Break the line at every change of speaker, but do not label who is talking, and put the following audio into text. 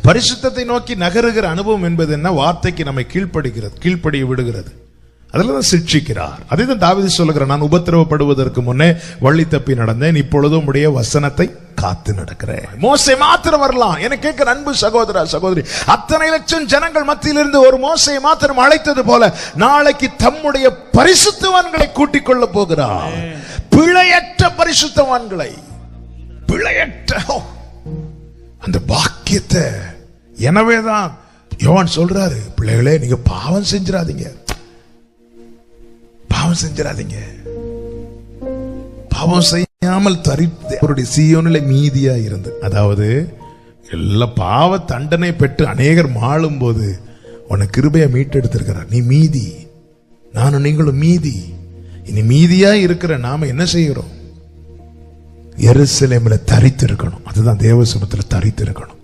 பரிசுத்தத்தை நோக்கி நகருகிற அனுபவம் என்பது என்ன? வார்த்தைக்கு நம்மை கீழ்ப்படிய விடுகிறது. அதுலதான் சிட்சிக்கிறார். அதே தான் தாவீது சொல்லுகிறார், நான் உபத்திரவப்படுவதற்கு முன்னே வழி தப்பி நடந்தேன், இப்பொழுதும் உடைய வசனத்தை காத்து நடக்கிறேன். மோசே மாத்திரம் வரலாம். எனக்கு கேட்கிற அன்பு சகோதர சகோதரி, அத்தனை லட்சம் ஜனங்கள் மத்தியிலிருந்து ஒரு மோசையை மாத்திரம் அழைத்தது போல நாளைக்கு தம்முடைய பரிசுத்தவான்களை கூட்டிக் கொள்ள போகிறார். பிழையற்ற பரிசுத்தவான்களை, பிழையற்ற அந்த பாக்கியத்தை. எனவேதான் யோவான் சொல்றாரு, பிள்ளைகளே நீங்க பாவம் செஞ்சிடாதீங்க, பாவம் செஞ்சிடாதீங்க. பாவம் செய்யாமல் அவருடைய சீயோனிலே மீதியா இருந்து, அதாவது எல்லா பாவ தண்டனை பெற்று அநேகர் மாளும் போது உனக்கு கிருபையா மீட்டெடுத்திருக்கிறார். நீ மீதி, நானும் நீங்களும் மீதி. இனி மீதியா இருக்கிற நாம என்ன செய்கிறோம்? எருசலேமில் தரித்து இருக்கணும். அதுதான் தேவ சமூகத்தில் தரித்து இருக்கணும்.